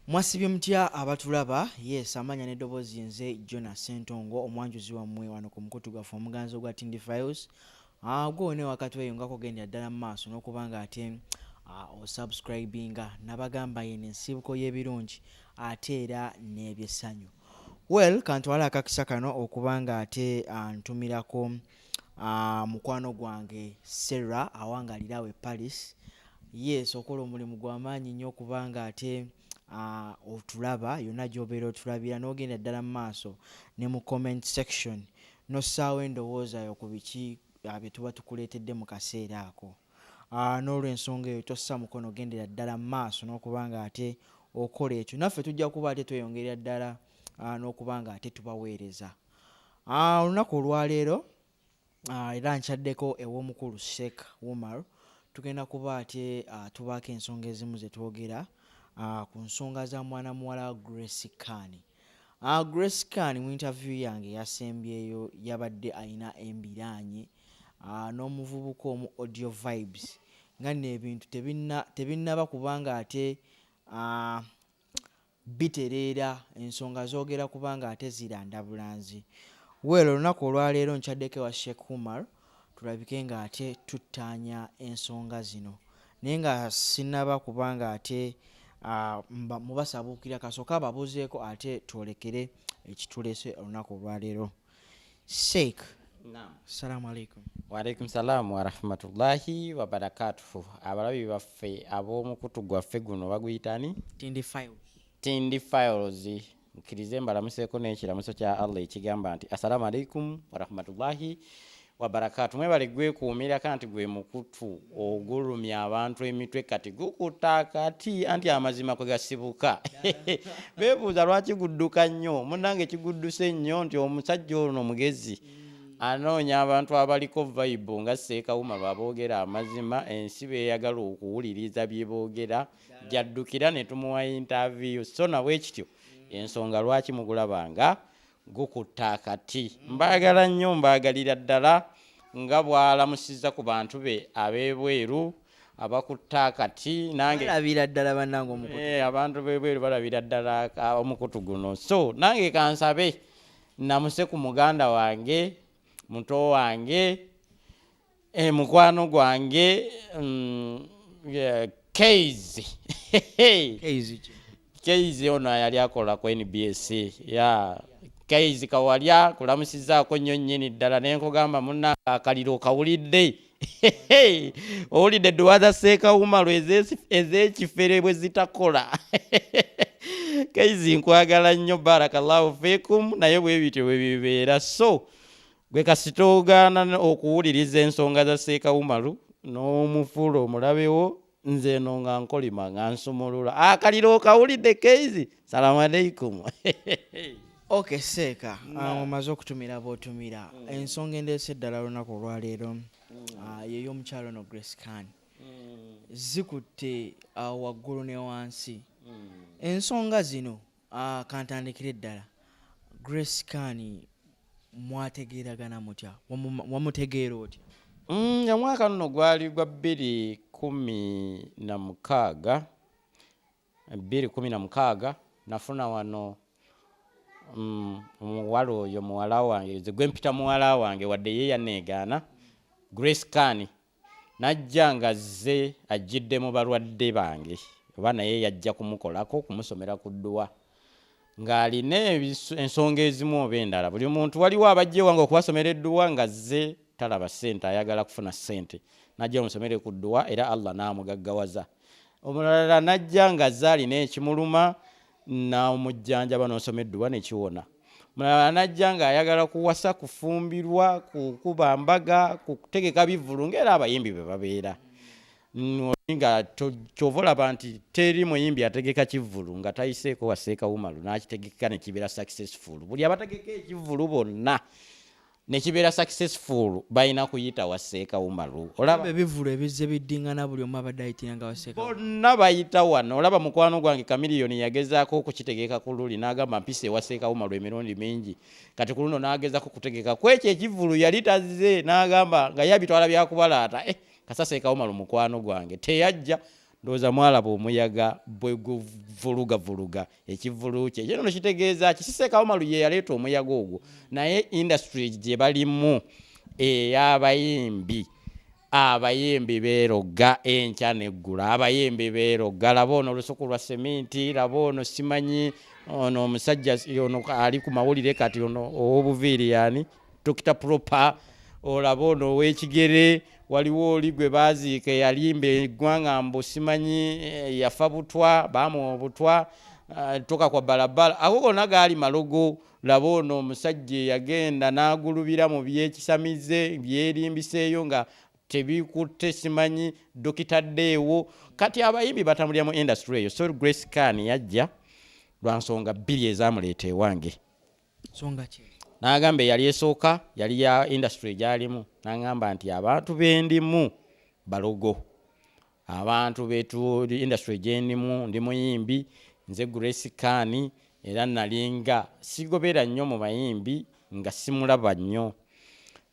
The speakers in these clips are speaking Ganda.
Mwasibye mutya abatulaba. Yes, amanya n'eddoboozi nze Jonas Sentongo omwanjuzi wammwe wano ku mukutu gwaffe omuganzo gwa Tindi Files. Gwo ne wakati weyongako gendera ddala mu maaso n'okuba nga ate osubscribinga nabagamba yene ensibuko y'ebirungi ate era n'ebyessanyu. Well, kantwala akakisa kano okuba nga ate ntumirako mukwano gwange Sarah awangalira we Paris. Yes, okola omulimu gw'amaanyi nnyo okuba nga ate otulaba yonna gy'obeera otulabira n'ogenda ddala mu maaso ne mu comment section n'ossaawo endowooza yo ku biki bye tuba tukuleetedde mu kaseera ako. N'olw'ensonga eyo tossa mukono gendera ddala mu maaso n'okuba nga ate okola ekyo. Naffe tujja kuba ate tweyongerera ddala n'okuba nga ate tubaweereza. Olunaku olwaleero era nkyaddeko ew'omukulu Sheikh Umar. Tugenda kuba ate tubaako ensonga ezimu ze twogera ku nsonga za mwana muwala Grace Khan. Grace Khan mu interview yange yasembyeyo yabadde ayina embiranye n'omuvubuka omu Audio Vibes nga n'ebintu tebinnaba kubanga ate bitereera ensonga zoogera kubanga ate ziranda bulanzi. Well, olunaku olwaleero nkyaddeko wa Sheikh Umar tulabike nga ate tuttaanya ensonga zino naye nga sinnaba kubanga ate mubasabuukira kasooka ababuuzeeko ate twolekere ekitulese olunaku olwaleero. Sheikh, assalamu alaikum. Wa alaikum salam wa rahmatullahi wa barakatuhu. Abalabi baffe ab'omukutu gwaffe guno baguyitani Tindi Files. Nkirize mbalamuseeko n'ekiramuso kya Allah ekigamba nti assalamu alaikum wa rahmatullahi wa barakatuhu. Mwebale gwekuumira kanti gwe mukutu ogulumya abantu emitwe kati gukuta kati anti amazima kwe gasibuka. Beebuuza lwaki gudduka nnyo. Munnange kigudduse nnyo nti omusajja ono mugezi anoonya abantu abaliko vibe nga Sheikh Umar aboogera amazima, ensi beeyagala okuwuliriza bye boogera, jaddukira ne tumuwa interview. So nawe ekityo ensonga lwaki mugulabanga gukutta akati. Mbaagala nnyo, mbaagalira ddala nga bw'alamusizza ku bantu be ab'ebweru abakutta akati. Nange balabira ddala bannange omukutu. Abantu b'ebweru balabira ddala omukutu guno. So nange kansabe namuse ku muganda wange, muto wange, mukwano gwange, Keizi. Keizi ono yali akola ku NBS. Keizi kawalya kulamusizzaako nnyo nnyini ddala ne nkugamba munnange akaliro kawulidde. Owulidde edduwa za Sheikh Umar ez'ekifere bwe zitakola. Keizi nkwagala nnyo, barakallahu fikum, naye bwe bityo bwe bibeera. So gwe kasitoogaana okuwuliriza ensonga za Sheikh Umar n'omufuula omulabewo, nze eno nga nkolima nga nsumulula. Akaliro kawulidde Keizi. Salamu alaikum. Okay, Sheikh, omaze okutumira b'otumira. Ensonga endeese ddala lunaku olwaleero yeyo omukyalo no Grace Khan zikutte waggulu ne wansi. Ensonga zino kantandikire ddala. Grace Khan mwategeeragana mutya? Wamutegeera otya? Omwaka nno gwali gwa 2016 nafuna wano omuwala oyo muwala wange, nze gwe mpita muwala wange wadde ye yaneegaana, Grace Khan najja nga zze ajjidde mu balwadde bange oba naye yajja kumukolako kumusomera ku dduwa ng'alina ensonga ezimu oba endala. Buli muntu waliwo abajja ewange okubasomera edduwa nga zze talaba ssente, ayagala kufuna ssente, najja omusomere ku dduwa era Allah n'amugaggawaza. Omulala najja nga zze alina ekimuluma n'omujjanjaba n'osoma edduwa nekiwona. Mulala najja nga ayagala kuwasa, kufumbirwa, kukuba mbaga, kutegeka bivulu ng'era abayimbi bwe babeera. Nga kyova olaba nti teri muyimbi ategeka kivulu nga tayiseeko wa Sheikh Umar n'akitegeka ne kibeera successful. Buli abategeka ekivulu bonna ne kibeera successful balina kuyita wa Sheikh Umar. Olaba ebivulu ebizze biddingana buli omu abadde ayitiranga wa Sheikh. Bonna bayita wano. Olaba mukwano gwange Kamiliyoni yagezaako okukitegeka ku luli n'agamba mpise wa Sheikh Umar emirundi mingi. Kati ku luno n'agezaako kutegeka ku ekyo ekivulu yali tazze n'agamba nga yabitwala byakubalaata. Kasa Sheikh Umar mukwano gwange teyajja ndoza mwalaba omuyaga bwe guvuluga ekivulu kye kino kitegeeza kisiseka Umaru ye yaleeta omuyaga ogwo naye industry gye balimu abayimbi beeroga enkya neggula abayimbi beeroga laba ono olusuku lwa seminti laba ono simanyi ono omusajja ono ali ku mawulire kati ono ow'obuviiri yani Dr. Proper olaba ono ow'ekigere waliwo oli gwe baaziika yalimba eggwanga mbu simanyi yafa butwa baamuwa obutwa toka kwa balabala ako gonna gaali malogo laba ono omusajja yagenda n'agulubira mu byekisamize byerimbiseeyo nga tebikutte simanyi dokitaddeewo kati abayimbi batambulira mu industry eyo so Grace Khan yajja lwa nsonga bbiri ezaamuleeta ewange nsonga ki n'agamba yali esooka yali ya industry gyalimu n'agamba nti abantu bendimu balogo abantu betu industry gyendimu ndi muyimbi nze Grace Khan era nalinga sigobera nnyo mu bayimbi nga simulaba nnyo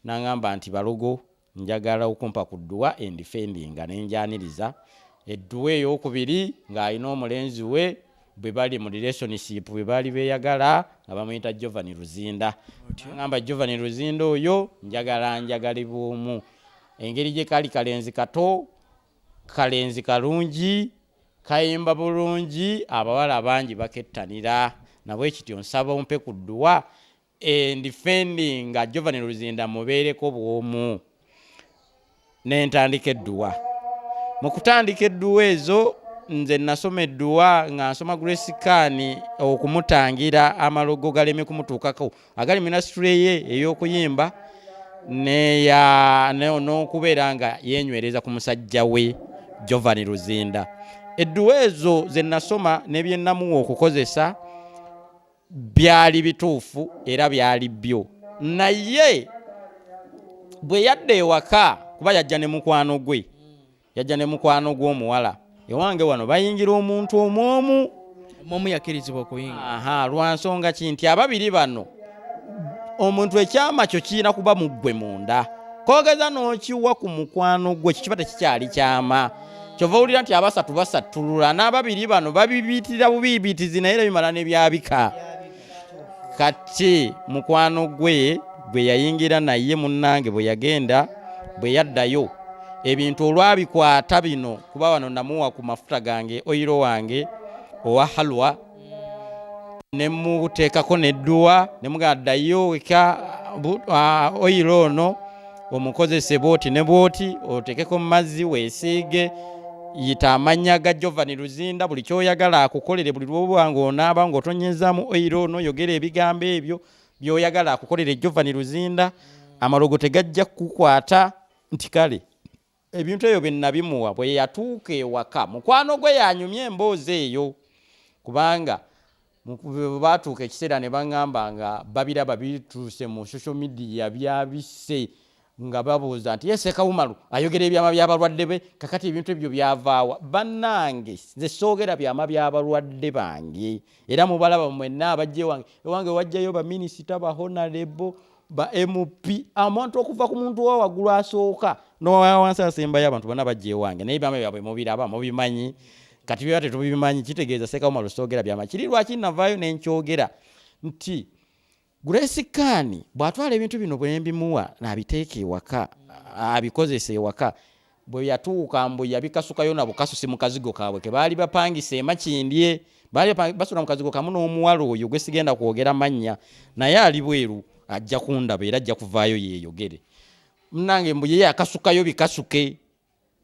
n'agamba nti balogo njagala okumpa ku dduwa endifendinga nenjaniriza edduwa ey'okubiri ng'alina omulenzi we bwe bali mu relationship bwe bali beeyagala nga bamuyita Giovanni Luzinda ngamba Giovanni Luzinda oyo njagala buumu engeri gye kali kalenzi kato kalenzi kalungi kayimba bulungi abawala bangi bakettanira nabwe kityo nsaba ompe ku dduwa endifendinga Giovanni Luzinda mubeereko bwomu n'entandika edduwa mu kutandika edduwa ezo nze nasoma edduwa nga nsoma Grace Khan okumutangira amalogo galeme kumutuukako agali ministry ye ey'okuyimba n'okubeera nga yenywereza ku musajja we Giovanni Luzinda edduwa ezo ze nasoma n'ebye namuwa okukozesa byali bituufu era byali byo naye bwe yadde ewaka kuba yajja ne mukwano gwe omuwala ewange wano bayingira omuntu omwomu yakkirizibwa okuyinga lwa nsonga ki nti ababiri bano omuntu ekyama kyo kirina kuba mu ggwe munda kogeza n'okiwa ku mukwano gwe kikiba tekikyali kyama kyova owulira nti abasatu basatulula n'ababiri bano babibiitira bubiibitizi naye era bimala ne byabika kati mukwano gwe bwe yayingira naye munnange bwe yagenda bwe yaddayo ebintu olwabikwata bino kuba wano namuwa ku mafuta gange oyiro wange owa halwa ne muteekako nedduwa ne mugaddayo weka oyiro ono omukozese booti ne booti oteekeko mu mazzi weesiige yita amannya ga Giovanni Luzinda buli kyoyagala akukolere buli lwobanga onaaba ng'otonyezaamu oyiro ono yogera ebigambo ebyo by'oyagala akukolere Giovanni Luzinda amalogo tegajja kukwata nti kale ebintu ebyo bye nabimuwa bwe yatuuka ewaka mukwano gwe yanyumya emboozi eyo kubanga baatuuka ekiseera ne baŋŋamba nga babiraba bituuse mu social media byabise nga babuuza nti Sheikh Umar ayogera ebyama by'abalwadde be kakati ebintu ebyo byavaawa bannange nze soogera byama by'abalwadde bange era mubalaba mwenna abajja ewange wajjayo baminisita ba honorable ba MP amuntu okuva ku muntu wa waggulu asooka n'owansi asembayo abantu bonna bajja ewange naye byama byabwe mubiraba mubimanyi kati byate tubimanyi kitegeeza Sheikh Umar soogera byama kiri lwaki navaayo nenkyogera nti Grace Khan bw'atwala ebintu bino bwe mbimuwa n'abiteeka ewaka abikozesa ewaka bwe yatuuka mbu yabikasukayo na bukasusi mu kazigo kaabwe ke baali bapangisa emakindye baali basula mu kazigo kamu n'omuwala oyo gwe sigenda kwogera mannya naye ali bweru ajja kundaba era ajja kuvaayo yeeyogere munnange mbu yeye akasukayo bikasuke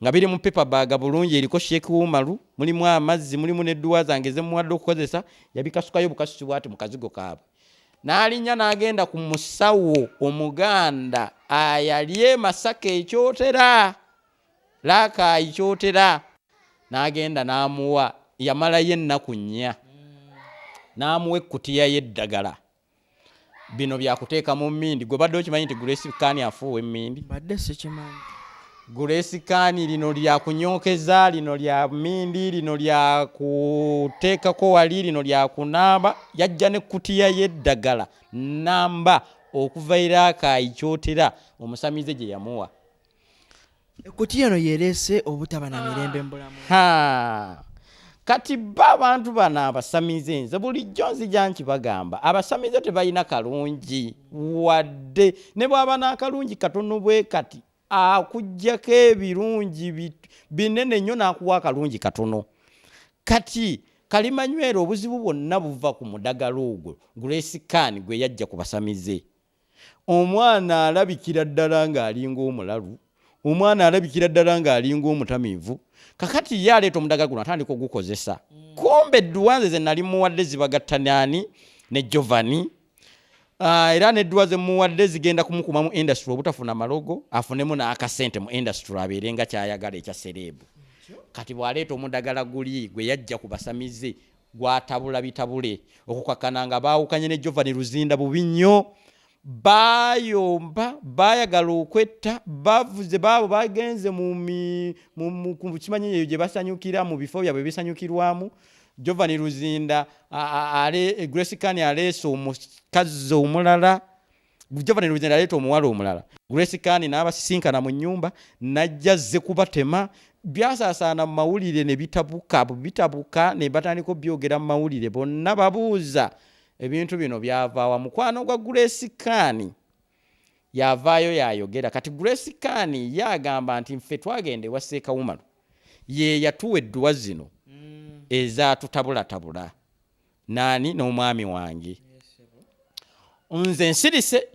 nga biri mu paper bag bulungi eriko Sheikh Umar mulimu amazzi mulimu n'edduwa zange ze muwadde okukozesa yabikasukayo bukasusi bwati mu kazigo kaabwe n'alinnya n'agenda ku musawo omuganda ayali Masaka ekyotera laaka ekyotera n'agenda n'amuwa yamalayo ennaku nnya n'amuwa ekkutiya y'eddagala bino byakuteeka mu mmindi gwe badde okimanyi nti Grace Khan afuuwa emmindi badde sikimanyi Grace Khan lino lya kunyookeza lino lya mmindi lino lya kuteekako wali lino lya kunaaba yajja n'ekkutiya y'eddagala namba okuva Iraka ikyotera omusamize gye yamuwa Ekkutiya eno yerese obutaba na mirembe mbulamu. Kati ba abantu bano abasamize nze bulijjo nzija nkibagamba abasamize tebalina kalungi wadde ne bw'aba n'akalungi katono bwe kati akuggyako ebirungi binene nnyo n'akuwa akalungi katono. Kati kalimanywera obuzibu bwonna buva ku mudagalo ogwo Grace Kan gwe yajja ku basamize. Omwana alabikira ddala ng'alinga omulalu, omwana alabikira ddala ng'alinga omutamiivu. Kakati ye aleeta omudagalo guno atandika ogukozesa. Kumbe edduwanze ze nali muwadde zibagatta nani ne Giovanni. Era n'edduwanze muwadde zigenda kumukuma mu industry obutafuna malogo afunemu n'akasente mu industry abeerenga kyayagala ekya serebu. Kati bw'aleeta omudagala guli gwe yajja ku basamize gwatabula bitabule okukakana nga baawukanye ne Giovanni Luzinda bubi nnyo. Bayomba bayagala okwetta bavuze baabo bagenze mu kimanyi eyo gye basanyukira mu bifo byabwe bisanyukirwamu. Giovanni Luzinda Grace Kan aleese omukazi omulala, Giovanni Luzinda aleeta omuwala omulala. Grace Kan n'abasisinkana mu nnyumba n'ajja azze kubatema. Byasaasaana mu mawulire ne bitabuka ne batandika byogera mu mawulire bonna babuuza ebintu bino byavaawa. Mukwano gwa Grace Kan yavaayo yayogera. Kati Grace Kan yagamba nti ffe twagenda ewa Sheikh Umar ye yatuwa edduwa zino ezaatutabulatabula nani n'omwami wange. Nze nsirise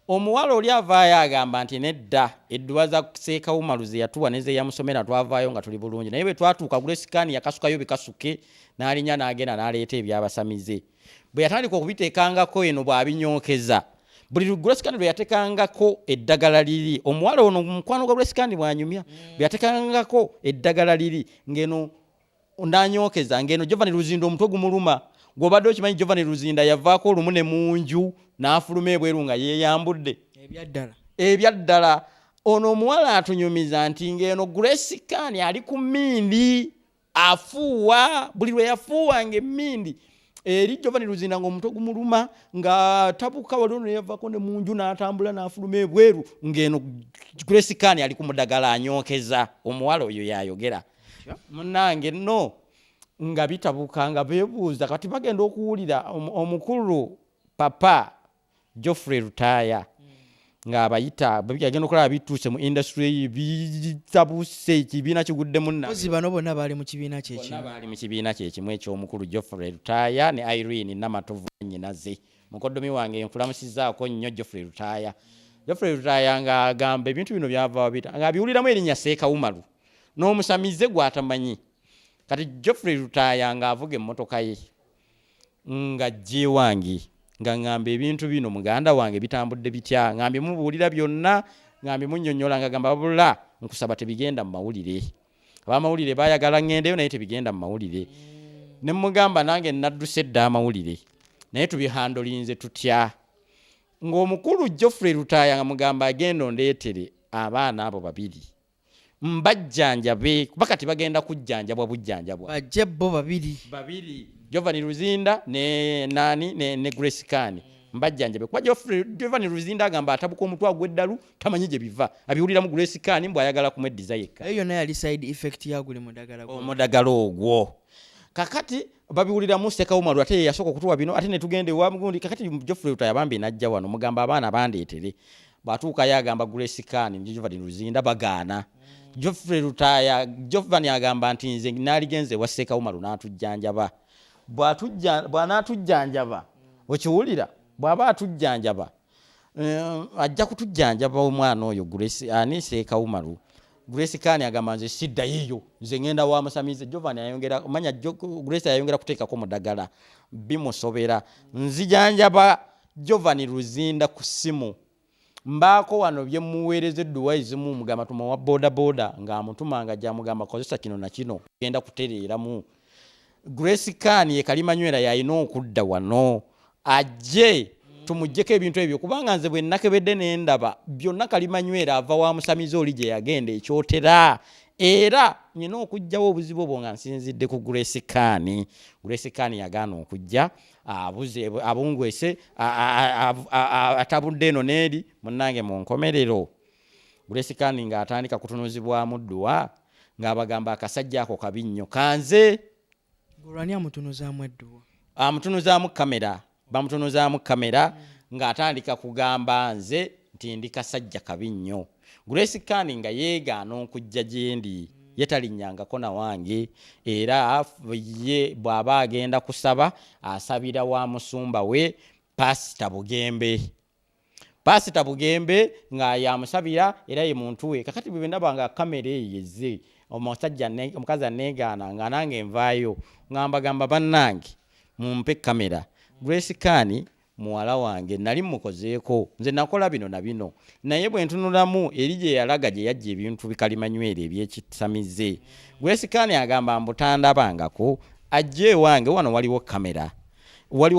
omuwala oli avaayo agamba nti nedda edduwa za Sheikh Umar ze yatuwa ne ze yamusomera twavaayo nga tuli bulungi, naye bwe twatuuka Grace Kan yakasukayo bikasuke n'alinya n'agenda n'aleeta ebyabasamize. Bwe yatandika okubiteekangako eno bw'abinyookeza buli Grace Kan bwe yatekangako eddagala liri, omuwala ono mukwano gwa Grace Kan bw'anyumya, bwe yatekangako eddagala liri ngeno n'anyookeza ngeno Giovanni Luzinda omutwe gumuluma. Gw'obadde okimanyi Giovanni Luzinda yavaako olumu ne mu nju n'afuluma ebweru nga yeeyambudde ebyaddala. Ono omuwala atunyumiza nti ngeno Grace Kan ali ku mmindi afuuwa, buli lwe yafuuwanga emmindi eri Giovanni Luzinda ng'omutwe gumuluma nga tabuka waliwo ne yavaako ne mu nju n'atambula n'afuluma ebweru ngeno Grace Kan ali ku mudagala anyookeza. Omuwala oyo yayogera munnange no nga bitabuka nga beebuuza kati bagenda okuwulira omukulu papa Geoffrey Rutaya ng'abayita bagenda okulaba bituuse mu industry bitabuse ekibiina kigudde munna. Bano bonna baali mu kibiina kyekimu eky'omukulu Geoffrey Rutaya ne Irene Namatovu nnyinaze. Mukoddomi wange nkulamusizaako nnyo Geoffrey Rutaya. Geoffrey Rutaya ng'agamba ebintu bino byavaawo bita ng'abiwuliramu erinnya Sheikh Umar n'omusamize gw'atamanyi. Kati Geoffrey Rutaya ng'avuga emmotoka ye ng'ajje wange nga ngamba ebintu bino muganda wange bitambudde bitya, ngambe mubuulira byonna, ngambe munnyonnyola ngagamba babula nkusaba tebigenda mu mawulire. Abamawulire baayagala ngendeyo naye tebigenda mu mawulire. Ne mugamba nange nadduse dda amawulire naye tubihandolinze tutya. Ng'omukulu Geoffrey Rutaya nga mugamba agenda ondeetere abaana abo babiri mbajjanjabe kuba kati bagenda kujjanjabwa bujjanjabwa. Bajje bo babiri Giovanni Luzinda ne Grace Kan mbajjanjabe kuba Giovanni Luzinda agamba atabuka omutwe gw'eddalu tamanyi gye biva, abiwulira mu Grace Kan mbw'ayagala kumweddiza yekka. Eyo naye ali side effect ya guli omudagalo ogwo. Kakati babiwuliramu Sheikh Umar ate yasooka okutuwa bino ate ne tugende wa mugundi. Kakati Geoffrey Rutaya bambi najja wano mugamba abaana bandeetere, batuuka yagamba Grace Kan ne Giovanni Luzinda bagaana. Geoffrey Rutaya Giovanni agamba nti nze naaligenze wa Sheikh Umar n'atujjanjaba. Bw'anaatujjanjaba okiwulira, bw'aba atujjanjaba ajja kutujjanjaba omwana oyo Sheikh Umar. Grace Kan agamba nze siddayo eyo, nze ngenda wa musamize. Giovanni ayongera manya Grace ayongera kuteekako mudagala bimusobera. Nzijanjaba Giovanni Luzinda ku ssimu mbaako wano bye muweereza edduwa ezimu mugamba tuma wa boda ng'amutuma nga gyamugamba kozesa kino na kino genda kutereeramu. Grace Kan ye kalimanywera yalina okudda wano ajje tumuggyeko ebintu ebyo kubanga nze bwe nakebedde n'endaba byonna kalimanywera ava wa musamize oli gye yagenda ekyotera. Era nina okugjawo obuzibu obwo nga nsinzidde ku Grace Kan. Grace Kan yagaana okujja abuze abungwese atabudde eno neeri munnange mu nkomerero Grace Khan ng'atandika kutunuzibwamu dduwa ng'abagamba akasajja ako kabi nnyo kanze. Ng'olwani amutunuzaamu edduwa? Amutunuzaamu kamera, bamutunuzaamu kamera ng'atandika kugamba nze nti ndi kasajja kabi nnyo. Grace Khan nga yeegaana okujja gye ndi ye talinnyangako na wange era ye bw'aba agenda kusaba asabira wa musumba we Pastor Bugembe. Pastor Bugembe nga yamusabira era ye muntu we. Kakati bwe ndabanga kamera eyeze omukazi aneegaana nga nange nvaayo ngamba bannange mumpe kamera. Grace Khan muwala wange nali mukozeeko nze nakola bino na bino naye bwe ntunulamu eri gye yalaga gye yajja ebintu bikalimanywere ebyekisamize. Grace Khan agamba mbutandabangako ajje wange wano waliwo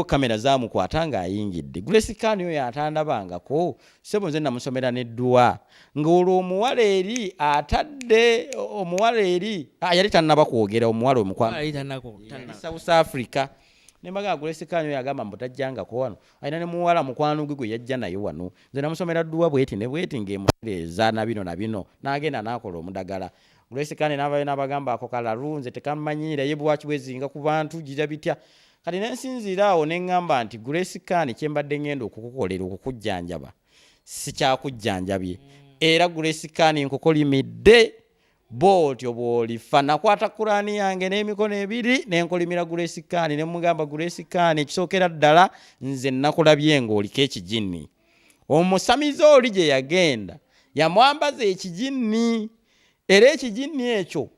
kamera zaamukwata ng'ayingidde. Grace Khan oyo atandabangako sebo nze namusomera n'edduwa ng'olwo omuwala eri atadde omuwala eri yali tannaba kwogera omuwala omukwano South Africa. Nembaga Grace Khan oyo agamba mbutajjangako wano alina ne muwala mukwano gwe yajja naye wano nze namusomera dduwa bweti ne bweti ng'emutereeza na bino n'agenda n'akola omudagala. Grace Khan n'avayo n'abagamba ako kalalu nze tekammanyiira ye bwaki bwezinga ku bantu gira bitya. Kati nensinziira awo ne ŋŋamba nti Grace Khan kye mbadde ngenda okukukolera okukujjanjaba si kyakujjanjabye era Grace Khan nkukolimidde bw'otyo bw'olifa. Nakwata Kurani yange n'emikono ebiri n'enkolimira Grace Khan ne mugamba Grace Khan ekisookera ddala nze nakulabye ng'oliko ekijinni. Omusamize oli gye yagenda yamwambaza ekijinni era ekijinni ekyo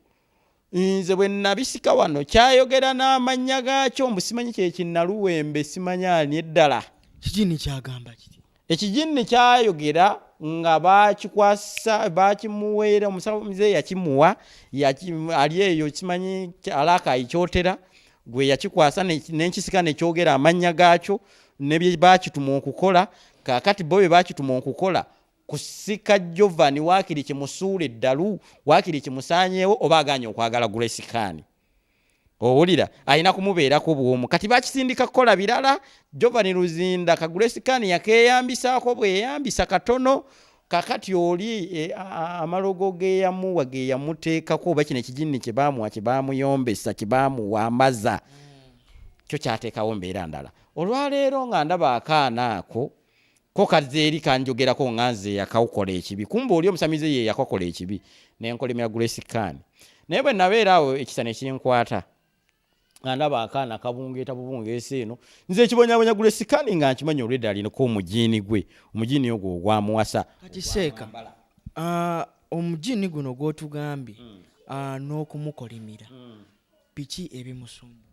nze bwe nabisika wano kyayogera n'amannya gaakyo mbusimanyi kye kinnaluwembe simanyani eddala. Kijinni kyagamba kiti ekijinni kyayogera nga bakikwasa bakimuweera omusamize yakimuwa ali eyo kimanyi alaka ikyotera gwe yakikwasa n'enkisika nekyogera amannya gaakyo ne bye bakituma okukola. Kakati bo bye bakituma okukola kusika Jovani waakiri kimusuula eddalu waakiri kimusaanyeewo oba aganye okwagala Grace Khan. Owulira alina kumubeerako bw'omu. Kati bakisindika kukola birala. Jovani Luzinda ka Grace Khan yakeeyambisaako bweyambisa katono. Kakati oli amalogo ge yamuwa ge yamuteekako oba kino ekijinni kye baamuwa kye baamuyombesa kye baamuwambaza kyo kyateekawo mbeera ndala. Olwaleero nga ndaba akaana ako ko kazeeri kanjogerako nga nze yakawukola ekibi kumbe oli omusamize ye yakakola ekibi n'enkolimira Grace Khan. Naye bwe nabeera awo ekisa ne kinkwata nga ndaba akaana kabungeeta bubungeesa eno nze ekibonyabonya Grace Khan nga nkimanyi olwedda alinako omujiini gwe omujiini ogwo ogwamuwasa. Kati Seeka omujiini guno gw'otugambye n'okumukolimira biki ebimusumba?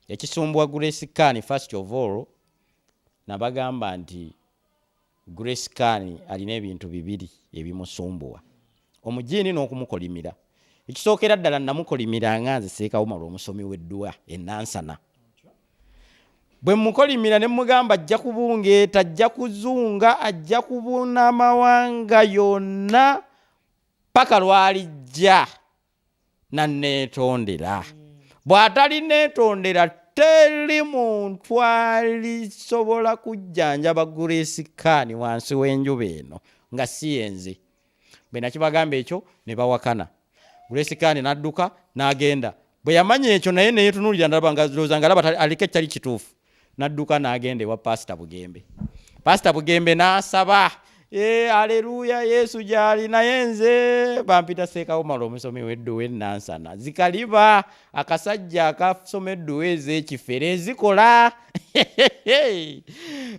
Ekisumbuwa Grace Khan first of all nabagamba nti Grace Khan alina ebintu bibiri ebimusumbuwa omujiini n'okumukolimira. Ekisookera ddala namukolimira nga nze Sheikh Umar omusomi w'edduwa ennansana. Bwe mukolimira ne mugamba ajja kubungeeta ajja kuzunga ajja kubuna amawanga yonna paka lwalijja nanneetondera. Bw'atali neetondera teri muntu alisobola kujjanjaba Grace Khan wansi w'enjuba eno nga si yenze. Bwe nakibagamba ekyo ne bawakana. Grace Khan n'adduka n'agenda. Bwe yamanya ekyo naye neyetunuulira ndaba nga ndowooza nga alaba aliko ekitali kituufu. N'adduka n'agenda ewa Pastor Bugembe. Pastor Bugembe n'asaba aleluya Yesu gy'ali naye nze bampita Sheikh Umar omusomi w'edduwa ennansana. Zikaliba akasajja akasoma edduwa ez'ekifere ezikola.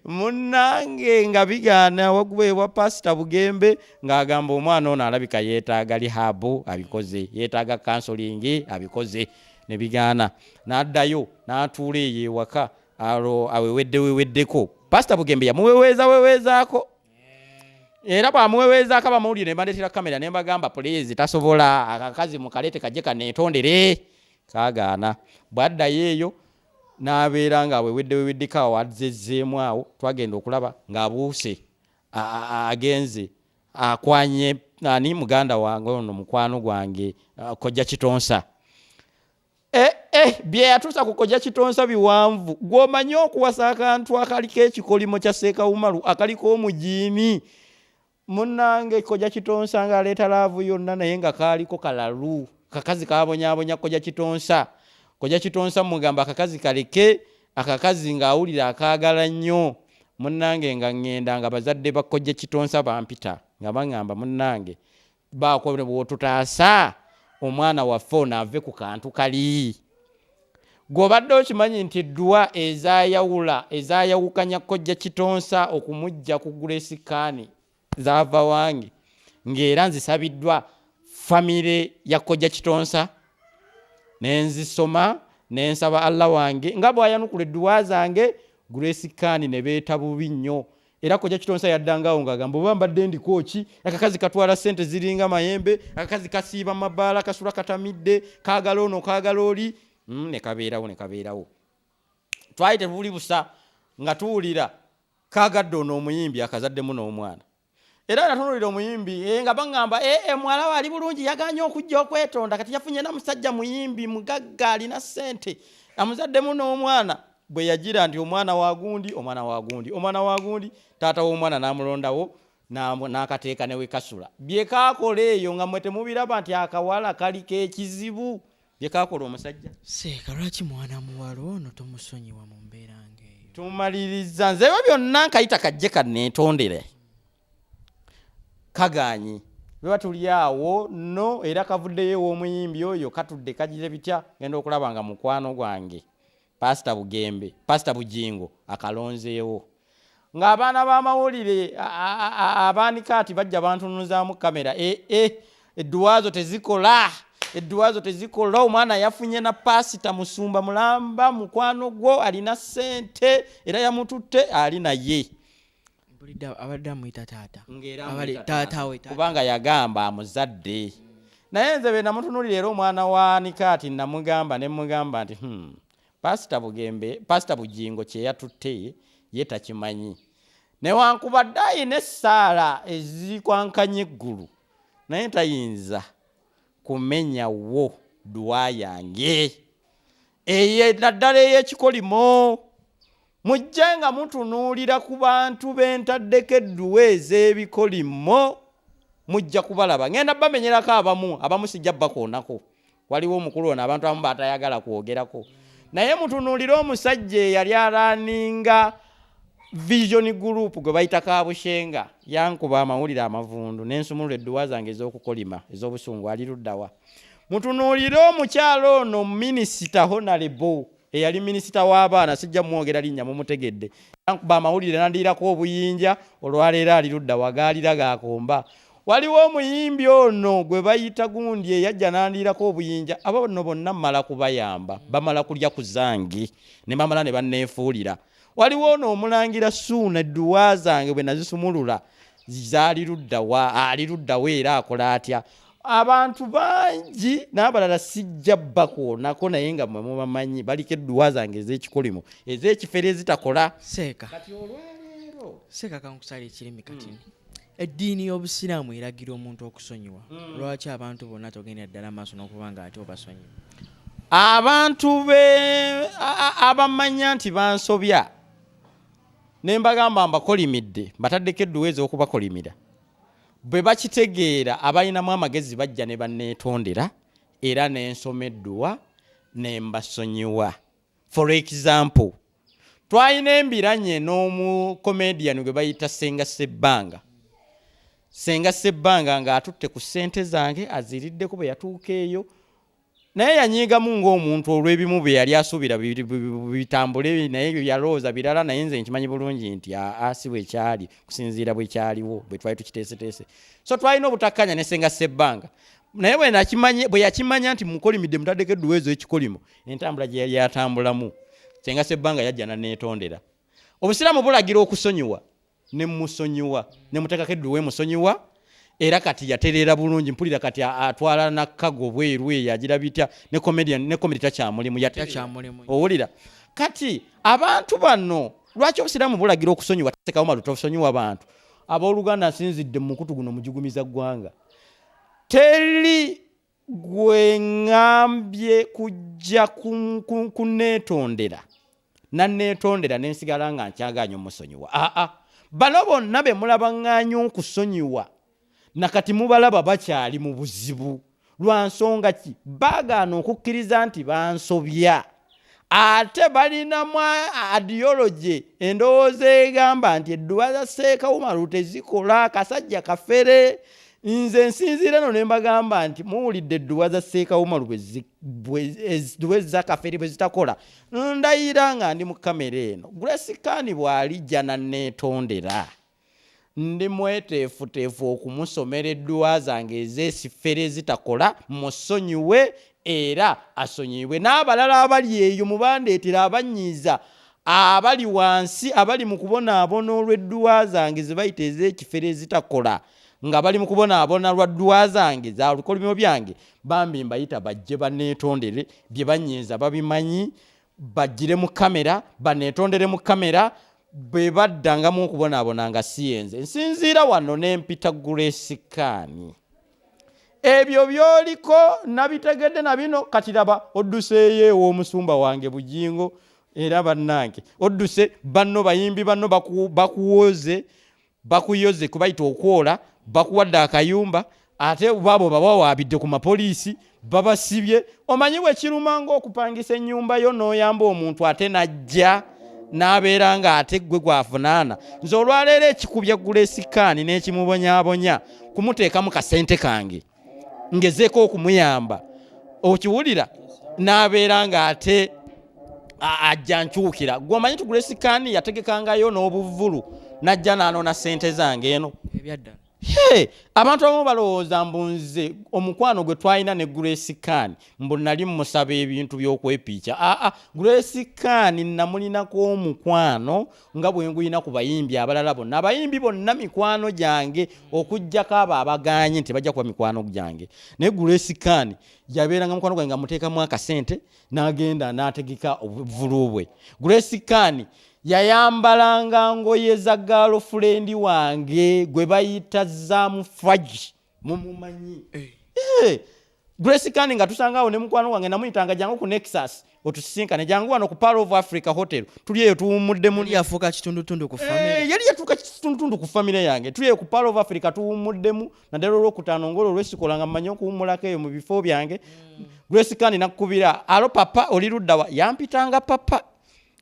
Munnange nga bigaana wagubeewa Pastor Bugembe ng'agamba omwana ono alabika yeetaaga lihabu abikoze yeetaaga counseling abikoze ne bigaana. N'addayo n'atuula eyo ewaka aweweddeko. Pastor Bugembe yamuweweezaako era bw'amuweweezaako bamuwulire ne bandeetera kamera ne mbagamba please tasobola akakazi mukalete kajje kaneetondere kaagaana. Bw'addayo eyo n'abeera nga weweddeko awo azezzeemu awo twagenda okulaba ng'abuuse agenze akwanye ani muganda wange ono mukwano gwange Kojja Kitonsa. Bye yatuusa ku Kojja Kitonsa biwanvu. Gw'omanyi okuwasa akantu akaliko ekikolimo kya Sheikh Umar akaliko omujiini munnange kojja Kitonsa ng'aleeta laavu yonna naye nga kaaliko kalalu akakazi kaabonyaabonya kojja Kitonsa. Kojja Kitonsa mugamba akakazi kaleke, akakazi ng'awulira akaagala nnyo. Munnange nga ŋŋenda nga bazadde ba kojja Kitonsa bampita nga baŋŋamba munnange baako bw'otutaasa omwana waffe ono ave ku kantu kali. Gw'obadde okimanyi nti eddwa ezaayawukanya kojja Kitonsa okumujja ku Grace Kani zaava wange ng'era nzisabiddwa famire ya kojja Kitonsa nenzisoma nensaba Allah wange nga bw'ayanukula eddwa zange Grace Kani ne beeta bubi nnyo. Era kojja Kitonsa yaddangawo ng'agamba oba mbadde ndiko ki, akakazi katwala ssente ziringa mayembe, akakazi kasiiba mabaala kasula katamidde, kaagala ono kaagala oli. Ne kabeerawo. Twali tebuli busa nga tuwulira kaagadde ono omuyimbi akazaddemu n'omwana. Era natunuulira omuyimbi nga baŋŋamba muwala we ali bulungi yaganye okujja okwetonda kati yafunye na musajja muyimbi mugagga alina ssente amuzaddemu n'omwana. Bwe yagira nti omwana wa gundi taata w'omwana n'amulondawo n'akateeka newe kasula. Bye kaakola eyo nga mwe temubiraba nti akawala kaliko ekizibu bye kaakola omusajja. Seeka lwaki mwana muwala ono tomusonyiwa mu mbeera ng'eyo? Tumaliriza nze ebyo byonna nkayita kajje kanneetondere kagaanyi bwe tuli awo no era kavuddeyo ew'omuyimbi oyo katudde kagire bitya genda okulaba nga mukwano gwange Pastor Bujingo akalonzeewo ng'abaana b'amawulire abaanika ati bajja bantunuzaamu kamera edduwazo tezikola omwana yafunye na pasita musumba mulamba mukwano gwo alina ssente era yamututte ali naye abadde amuyita taata kubanga yagamba amuzadde naye nze be namutunuulira era omwana wa Nikati namugamba nti Pastor Bujingo kye yatutte ye takimanyi newankubadde ayina essaala ezikwankanya eggulu naye tayinza kumenyawo dduwa yange eyo naddala ey'ekikolimo. Mujje nga mutunuulira ku bantu bentaddeko edduwa ez'ebikolimo mujja kubalaba. Ngenda bamenyerako abamu sijja bakoonako. Waliwo omukulu ono abantu abamu batayagala kwogerako. Naye mutunuulire omusajja eyali alaaninga Vision Group gwe bayita Kabushenga yankuba amawulire amavundu n'ensumulula edduwa zange ez'okukolima ez'obusungu ali luddawa. Mutunuulire omukyalo ono minisita Honorable eyali minisita w'abaana sijja mwogera linnya mumutegedde yankuba amawulire nandiirako obuyinja olwaleero ali luddawa gaalira gaakomba. Waliwo omuyimbi ono gwe bayita gundi eyajja nandiirako obuyinja abo bonna mmala kubayamba bamala kulya ku zange ne bamala ne banneefuulira. Waliwo ono omulangira Suuna edduwa zange bwe nazisumulula zaali luddawa ali luddawa era akola atya. Abantu bangi n'abalala sijja bakoonako naye nga mwe mubamanyi baliko edduwa zange ez'ekikolimo ez'ekifere ezitakola. Seeka kati olwaleero Seeka kankusala ekirimi kati eddiini y'Obusiraamu eragira omuntu okusonyiwa. Lwaki abantu bonna togenda ddala maaso n'okuba nga ate obasonyiwa? Abantu abamanya nti bansobya ne mbagamba mbakolimidde bataddeko edduwa ez'okubakolimira bwe bakitegeera abalinamu amagezi bajja ne banneetondera era n'ensoma edduwa ne mbasonyiwa. For example, twalina embiranye n'omu comedian gwe bayita Senga Sebbanga ng'atutte ku ssente zange aziriddeko bwe yatuuka eyo naye yanyiigamu ng'omuntu olw'ebimu bye yali asuubira bitambule naye yalowooza birala naye nze nkimanyi bulungi nti si bwe kyali kusinziira bwe kyaliwo bwe twali tukiteeseteese. So twalina obutakkanya ne Senga Sebbanga naye bwe yakimanya nti mukolimidde mutaddeko edduwa ez'ekikolimo entambula gye yali yatambulamu Senga Sebbanga yajja n'anneetondera. Obusiraamu bulagira okusonyiwa ne musonyiwa ne muteekako edduwa emusonyiwa era kati yatereera bulungi mpulira kati atwala nakkago bweru eyo agira bitya ne comedy takyamulimu owulira kati abantu bano lwaki obusiraamu bulagira okusonyiwa tasekawo maluta obusonyiwa abantu abooluganda nsinzidde mu mukutu guno mujigumiza ggwanga teri gwe ŋŋambye kujja kunneetondera nanneetondera nensigala nga nkyaganya omusonyiwa bano bonna be mulabanganya okusonyiwa nakati mubalaba bakyali mu buzibu lwa nsonga ki baagaana okukkiriza nti bansobya ate balinamu ideology endowooza egamba nti edduwa za Sheikh Umar tezikola kasajja kafere nze nsinziira no ne mbagamba nti muwulidde edduwa za Sheikh Umar bwe zakafere bwe zitakola ndayira nga ndi mu kamera eno Grace Khan bw'alijja nanneetondera ndi mweteefuteefu okumusomera edduwa zange ez'esifere zitakola musonyiwe era asonyibwe n'abalala abali eyo mubandeetera abanyiiza abali wansi abali mu kubonaabona olw'edduwa zange ze bayita ez'ekifere ezitakola nga bali mu kubonaabona lwa dduwa zange za lukolimo byange bambi mbayita bajje baneetondere bye banyiiza babimanyi bajjire mu kamera baneetondere mu kamera bwe baddangamu okubonaabona nga siyenze nsinziira wano n'empita Grace Khan ebyo byoliko nabitegedde na bino kati laba odduseeyo ew'omusumba wange Bujingo era bannange odduse banno bayimbi banno bakuyoze kubayita okwola bakuwadde akayumba ate babo babawaabidde ku mapoliisi babasibye omanyi bwe kiruma ng'okupangisa ennyumba yo n'oyamba omuntu ate najja n'abeera nga ate gwe gwafunaana nze olwaleero ekikubya Grace Khan n'ekimubonyaabonya kumuteekamu kasente kange ngezeeko okumuyamba okiwulira n'abeera nga ate ajja nkyukira gwomanyi Grace Khan yategekangayo n'obuvulu najja n'anona sente zange eno ebyaddala abantu abamu balowooza mbu nze omukwano gwe twalina ne Grace Khan mbu nali musaba ebintu by'okwepiica Grace Khan namulinako omukwano nga bwe nguyina ku bayimbi abalala bonna abayimbi bonna mikwano gyange okuggyako abo abaganye nti bajja kuba mikwano gyange naye Grace Khan yabeeranga mukwano gwange nga muteekamu akasente n'agenda n'ategeka obuvulu bwe Grace Khan yayambalanga ngoye za girlfriend wange gwe bayita zamu faji mumumanyi Grace Khan nga tusangawo ne mukwano wange namuyitanga jangu ku Nexus otusisinkane jangu wano ku Pearl of Africa Hotel tuli eyo tuwumudde mu yafuuka kitundutundu ku family yali yatuuka kitundutundu ku family yange tuli eyo ku Pearl of Africa tuwumuddemu naddala olwokutaano ngolo olwesikolanga mmanyi okuwummulako eyo mu bifo byange Grace Khan nakkubira alo papa oli luddawa yampitanga papa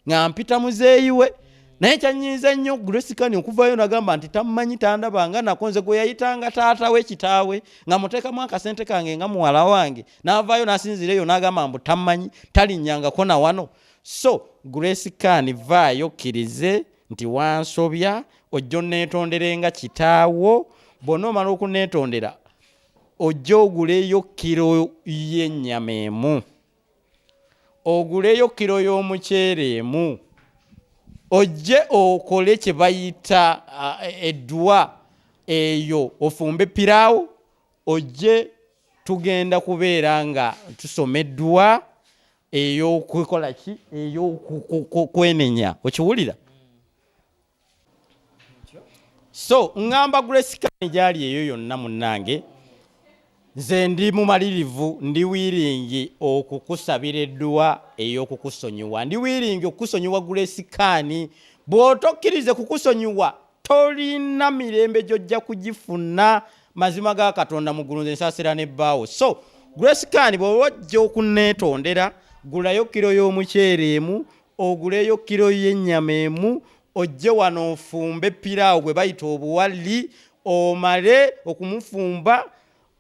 nga mpita muzeeyi we naye kyanyiiza nnyo Grace Khan okuvayo nagamba nti tammanyi tandabanga nakonze gwe yayitanga taata we kitaawe nga muteekamu akasente kange nga muwala wange n'avaayo n'asinzira eyo n'agamba mbu tammanyi talinnyangako na wano so Grace Khan vaayo kkirize nti wansobya ojja onneetondere nga kitaawo bw'ona omala okuneetondera ojja oguleyo kiro y'ennyama emu oguleyo kiro y'omuceere emu ojje okole kye bayita edduwa eyo ofumbe piraawo ojje tugenda kubeera nga tusoma edduwa ey'okukola ki ey'okwenenya okiwulira so ngamba Grace Khan gyali eyo yonna munnange nze ndi mumalirivu ndi wiringi okukusabira edduwa ey'okukusonyiwa ndi wiringi okukusonyiwa Grace Khan bw'otokkirize kukusonyiwa tolina mirembe gy'ojja kugifuna mazima ga Katonda mu ggulu nze nsaasira n'ebbaawo so Grace Khan bw'ojja okuneetondera gulayo kiro y'omuceere emu oguleyo kiro y'ennyama emu ojje wano ofumbe piraawo gwe bayita obuwali omale okumufumba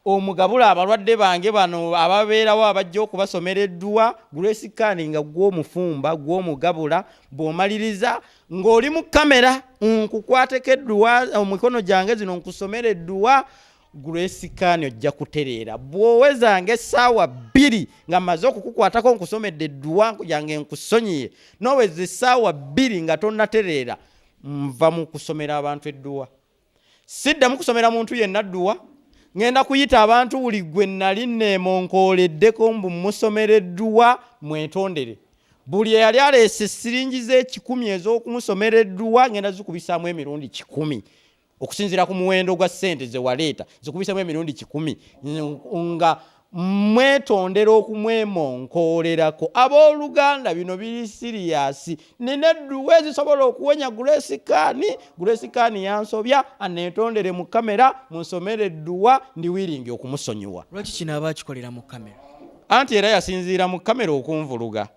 omugabula abalwadde bange bano ababeerawo abajja okubasomera edduwa Grace Khan nga gw'omufumba gw'omugabula bw'omaliriza ng'oli mu kamera nkukwateko edduwa omikono gyange zino nkusomera edduwa Grace Khan ojja kutereera bw'owezanga essaawa 2 nga mmaze okukukwatako nkusomedde edduwa yange nkusonyiye n'oweza essaawa 2 nga tonnatereera nva mu kusomera abantu edduwa siddamu kusomera muntu yenna dduwa ngenda kuyita abantu buli gwe nali neemonkooleddeko mbu musomera edduwa mwetondere buli eyali aleese siringi z'ekikumi ez'okumusomera edduwa ngenda zikubisaamu emirundi 10 okusinziira ku muwendo gwa ssente ze waleeta zikubisaamu emirundi 10 nga mwetondera okumwemonkolerako abooluganda bino biri siriyasi nina edduwa ezisobola okuwenya Grace Kani yansobya anetondere mu kamera munsomere edduwa ndi wiringi okumusonyiwa lwaki kino aba kikolera mu kamera anti era yasinziira mu kamera okunvuluga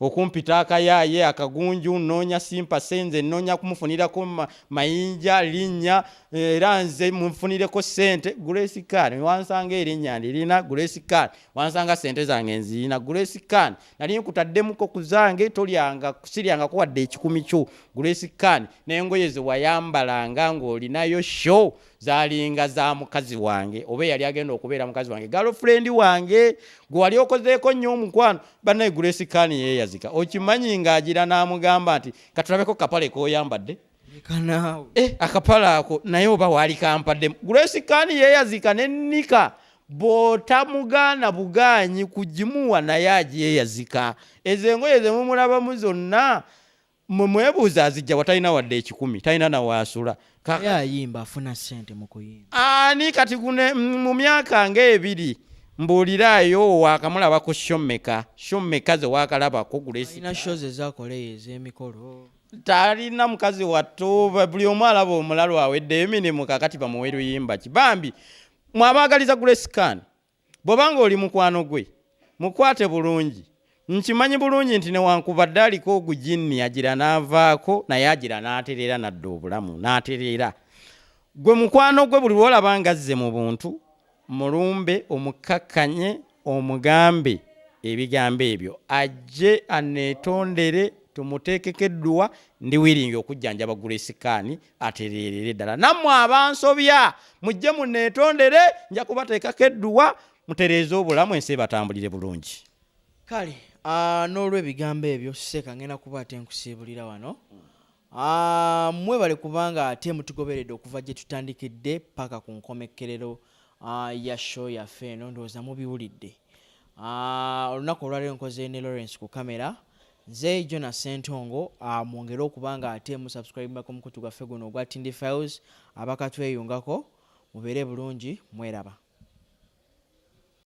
okumpita akayaaye akagunju noonya simpa senze noonya kumufunirako mayinja linnya era nze munfunireko sente Grace Kani wansanga erinnya ndirina Grace Kani wansanga sente zange nzirina Grace Kani nali nkutaddemuko kuzange tolyanga kusiryanga kuwadde ekikumi kyo Grace Kani n'engoye ze wayambalanga ng'olinayo show zalinga za mukazi wange oba yali agenda okubeera mukazi wange girlfriend wange gwe wali okozeeko nnyo omukwano bannaye Grace Kani yeeyazika okimanyi ng'agira n'amugamba nti katulabeko kapale k'oyambadde akapala ako naye oba waali kampadde Grace Kani yeeyazika n'ennika bw'otamugaana bugaanyi kugimuwa naye agyeyazika ezo engoye ze mumulabamu zonna mwebuuza azijja watalina wadde ekikumi talina nawaasula yayimba afuna sente mu kuyimba ani kati mu myaka ng'ebiri mbuuliraayo waakamulabako shommeka ze waakalabako alina shows ezakoleyo ez'emikolo talina mukazi watto buli omu alaba omulalo awedde eminimu kakati bamuwe luyimba kibambi mwabaagaliza Grace Kani bw'obanga oli mukwano gwe mukwate bulungi nkimanyi bulungi nti newankubadde aliko ogujinni agira n'avaako naye agira n'atereera nadda obulamu n'atereera gwe mukwano gwe buli lwolaba nga azze mu buntu mulumbe omukakkanye omugambe ebigambo ebyo ajje anetondere tumuteekeko edduwa ndi wiringi okujjanjaba Grace Kani atereerere ddala nammwe abansobya mujje munetondere nja kubateekako edduwa mutereeze obulamu ensi ebatambulire bulungi kale n'olw'ebigambo ebyo seeka ngenda kuba ate nkusiibulira wano mwebale kubanga ate mutugoberedde okuva gye tutandikidde paka ku nkomekkerero ya show yaffe eno ndowooza mubiwulidde olunaku olwaleero nkoze ne Lawrence ku kamera nze Jonas Sentongo mwongere okubanga ate musubscribe mukutu gwaffe guno ogwa Tindi Files abakatweyungako mubeere bulungi mweraba